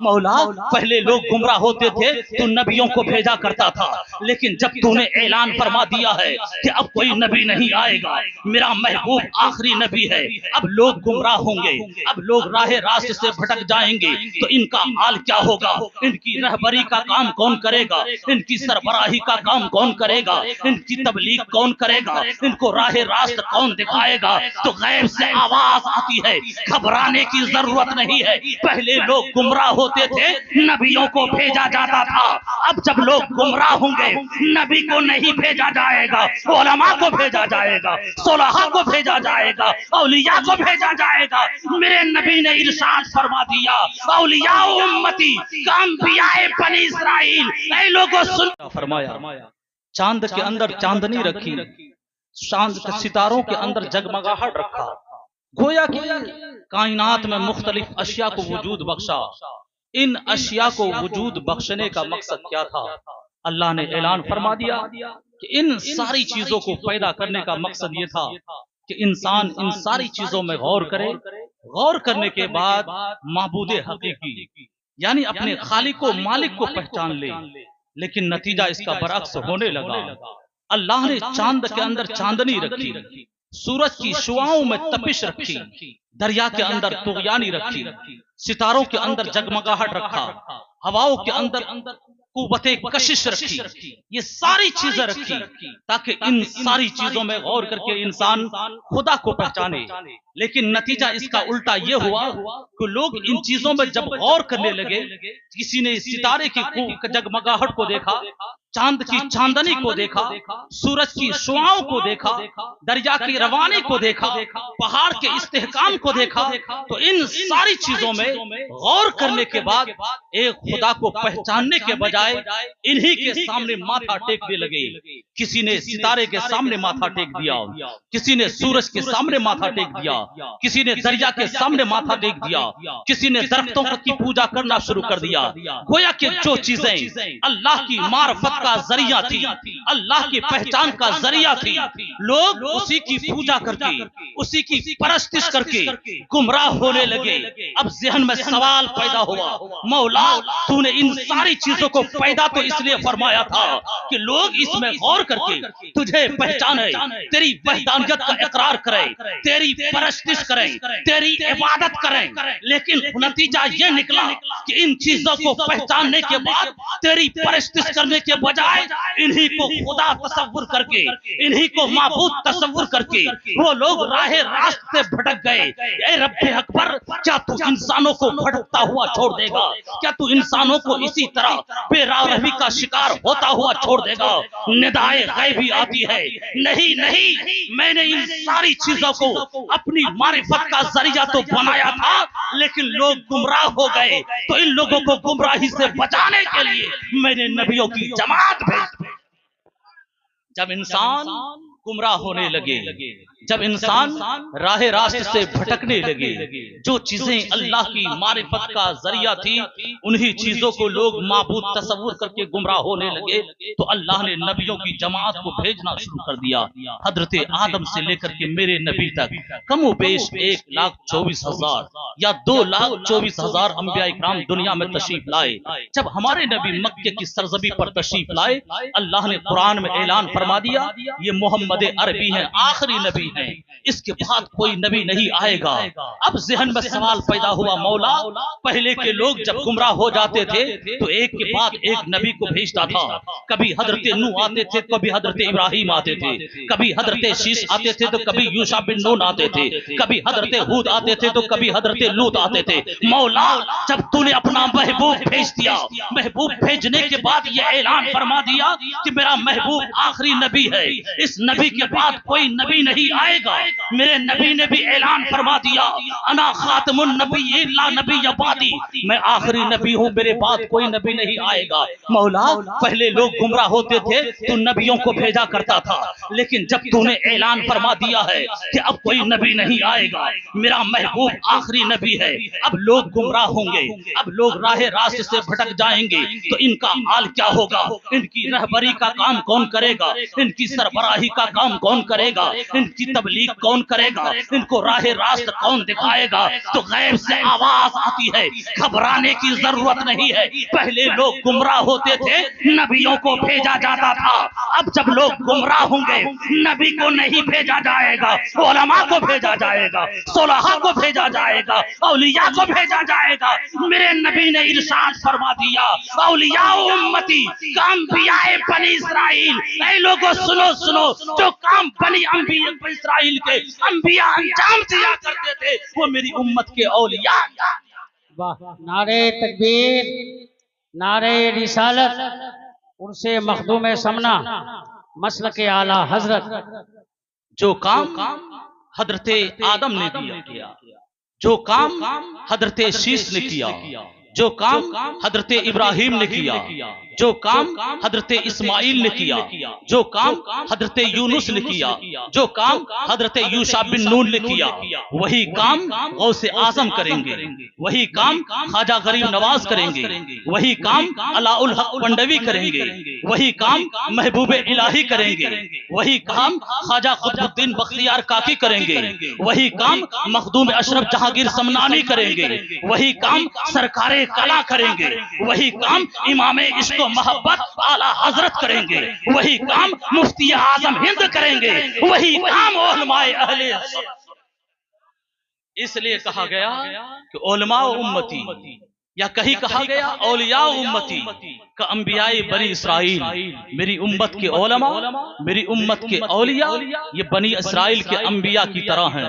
मौला पहले लोग गुमराह होते थे तो नबियों को भेजा करता था, लेकिन जब तूने ऐलान फरमा दिया है कि अब कोई नबी नहीं आएगा, मेरा महबूब आखिरी नबी है, अब लोग गुमराह होंगे, अब लोग राह रास्त से भटक जाएंगे, तो इनका हाल क्या होगा? इनकी रहबरी का काम कौन करेगा? इनकी सरबराही का काम कौन करेगा? इनकी तबलीग कौन करेगा? इनको राह रास्त कौन दिखाएगा? तो गैब से आवाज आती है, घबराने की जरूरत नहीं है। पहले लोग गुमराह होते थे, नबियों को भेजा जाता था, अब जब लोग गुमराह होंगे, नबी को नहीं भेजा जाएगा, उलमा को भेजा जाएगा, सोलहा को भेजा जाएगा, औलिया को भेजा जाएगा। मेरे नबी ने इरशाद फरमा दिया, औलिया उम्मती कांबियाए बनी इस्राइल। ऐ लोगों सुन, फरमाया चांद के अंदर चांदनी रखी, चांद के सितारों के अंदर जगमगाहट रखा, गोया कि कायनात में मुख्तलिफ अशिया को वजूद बख्शा। इन अशिया को वजूद बख्शने का मकसद क्या था? अल्लाह ने ऐलान फरमा दिया कि इन सारी चीजों को पैदा करने का मकसद ये था कि इंसान इन सारी चीजों में गौर करे, गौर करने के बाद माबूदे हकीकी यानी अपने खालिक को, मालिक को पहचान ले। लेकिन नतीजा इसका बरअक्स होने लगा। अल्लाह ने चांद के अंदर चांदनी रखी, सूरज की शुआओं में तपिश रखी, दरिया के अंदर तुगयानी रखी, सितारों के अंदर जगमगाहट रखा, हवाओं के अंदर कुव्वते कशिश रखी। ये सारी चीजें रखी ताकि इन सारी चीजों में गौर करके इंसान खुदा को पहचाने। लेकिन नतीजा इसका उल्टा ये हुआ कि लोग इन चीजों में जब गौर करने लगे, किसी ने सितारे की जगमगाहट को देखा, चांद की चांदनी को देखा, सूरज की शुआओं को देखा, दरिया की रवानी को देखा, पहाड़ के इस्तेहकाम को देखा, तो इन सारी चीजों में गौर करने के बाद एक खुदा को पहचानने के बजाय इन्हीं के सामने माथा टेकने लगे। किसी ने सितारे के सामने माथा टेक दिया, किसी ने सूरज के सामने माथा टेक दिया, किसी ने दरिया के सामने माथा टेक दिया, किसी ने दरख्तों की पूजा करना शुरू कर दिया। गोया कि जो चीजें अल्लाह की मार्फत का जरिया थी, अल्लाह की पहचान का जरिया थी, लोग उसी की पूजा करके, उसी की परस्तिश करके गुमराह होने लगे। अब ज़हन में सवाल पैदा हुआ, मौला तूने इन सारी चीजों को पैदा तो इसलिए फरमाया था कि लोग इसमें गौर करके तुझे पहचाने, तेरी वहदानियत का इकरार करें, तेरी परस्तिश करें, तेरी इबादत करें। लेकिन नतीजा ये निकला कि इन चीजों को पहचानने के बाद तेरी परस्तिश करने के बजाय इन्हीं को खुदा तसव्वुर करके, इन्हीं को माबूद तसव्वुर करके वो लोग राह रास्त से भटक गए। ए रब्बे अकबर, क्या तू इंसानों को भटकता हुआ छोड़ देगा? क्या तू इंसानों को इसी तरह बेराहवी का शिकार होता हुआ छोड़ देगा? निदाए गैबी आती है, नहीं नहीं, मैंने इन सारी चीजों को अपनी मारिफत का जरिया तो बनाया था, लेकिन लोग गुमराह हो गए, तो इन लोगों को गुमराही से बचाने के लिए मैंने नबियों की जमात भेज दी। जब इंसान गुमराह होने लगे, जब इंसान राह रास्त से भटकने लगे, जो चीजें अल्लाह की मारिफत का जरिया थी, उन्हीं चीजों को लोग माबूद तसव्वुर करके गुमराह होने लगे, तो अल्लाह ने नबियों की जमात को भेजना शुरू कर दिया। हजरत आदम से लेकर के मेरे नबी तक कमो बेश 1,24,000 या 2,24,000 अंबिया इकराम दुनिया में तशरीफ लाए। जब हमारे नबी मक्के की सरजमी पर तशरीफ लाए, अल्लाह ने कुरान में ऐलान फरमा दिया, ये मोहम्मद अरबी है, आखिरी नबी है, इसके बाद कोई नबी नहीं आएगा। अब ज़हन में सवाल पैदा हुआ, मौला पहले के लोग जब गुमराह हो जाते थे तो एक के बाद एक नबी को भेजता था। कभी हजरत नूह आते थे, कभी हजरत इब्राहिम आते थे, कभी हजरत शीश आते थे, तो कभी यूशा बिन नून आते थे, कभी हजरत हूद आते थे, तो कभी हजरत लूत आते थे। मौला जब तूने अपना महबूब भेज दिया, महबूब भेजने के बाद ये ऐलान फरमा दिया कि मेरा महबूब आखिरी नबी है, इस नबी के बाद कोई नबी नहीं आएगा। मेरे नबी ने भी ऐलान फरमा दिया, अना खातमुन नबी ला नबी बादी, मैं आखिरी नबी हूँ, मेरे बाद कोई नबी नहीं आएगा। मौला पहले लोग गुमराह होते थे तो नबियों को भेजा करता था, लेकिन जब तूने ऐलान फरमा दिया है कि अब कोई नबी नहीं आएगा, मेरा महबूब आखिरी नबी है, अब लोग गुमराह होंगे, अब लोग राह रास्त से भटक जाएंगे, तो इनका हाल क्या होगा? इनकी रहबरी का काम कौन करेगा? इनकी सरबराही का काम कौन करेगा? इनकी तबलीग कौन करेगा, इनको राह रास्त कौन दिखाएगा। तो गैब से आवाज आती है, घबराने की जरूरत नहीं है। पहले लोग गुमराह होते थे, नबियों को भेजा जाता था। अब जब लोग गुमराह होंगे, नबी को नहीं भेजा जाएगा, उलमा को भेजा जाएगा, सोलहा को भेजा जाएगा, औलिया को भेजा जाएगा। मेरे नबी ने इरशाद फरमा दिया, औलिया उम्मती काम्बियाए बनी इस्राइल। ऐ लोगों सुनो सुनो, जो काम बनी अंबिया इस्राइल के अंबिया अंजाम दिया करते थे, वो मेरी उम्मत के औलिया। वाह, नारे तकबीर, नारे रिसालत, उनसे मखदूम समना, मसल के आला हजरत। जो काम हजरते आदम ने किया, जो काम हजरते शीश ने किया, जो काम हजरते इब्राहिम ने किया, जो काम हजरते इस्माइल ने किया, जो काम हजरते यूनुस ने किया, जो काम हजरते यूशा बिन नून ने किया, वही काम गौसे आजम करेंगे, वही काम ख्वाजा गरीब नवाज करेंगे, वही काम अलाउल हक पंडवी करेंगे, वही काम महबूब इलाही करेंगे, वही काम ख्वाजा कुतुबुद्दीन बख्तियार काकी करेंगे, वही काम मखदूम अशरफ जहांगीर समनानी करेंगे, वही काम सरकारे कला करेंगे, वही काम इमाम इश्क मोहब्बत आला हजरत करेंगे, वही काम मुफ्ती आजम हिंद करेंगे, वही काम उलमाए अहले। इसलिए कहा गया कि उलमा उम्मती, या कहीं कहा गया औलिया उम्मती का अंबियाए बनी इस्राइल। मेरी उम्मत के उलमा, मेरी उम्मत के औलिया, ये बनी इस्राइल के अंबिया की तरह हैं।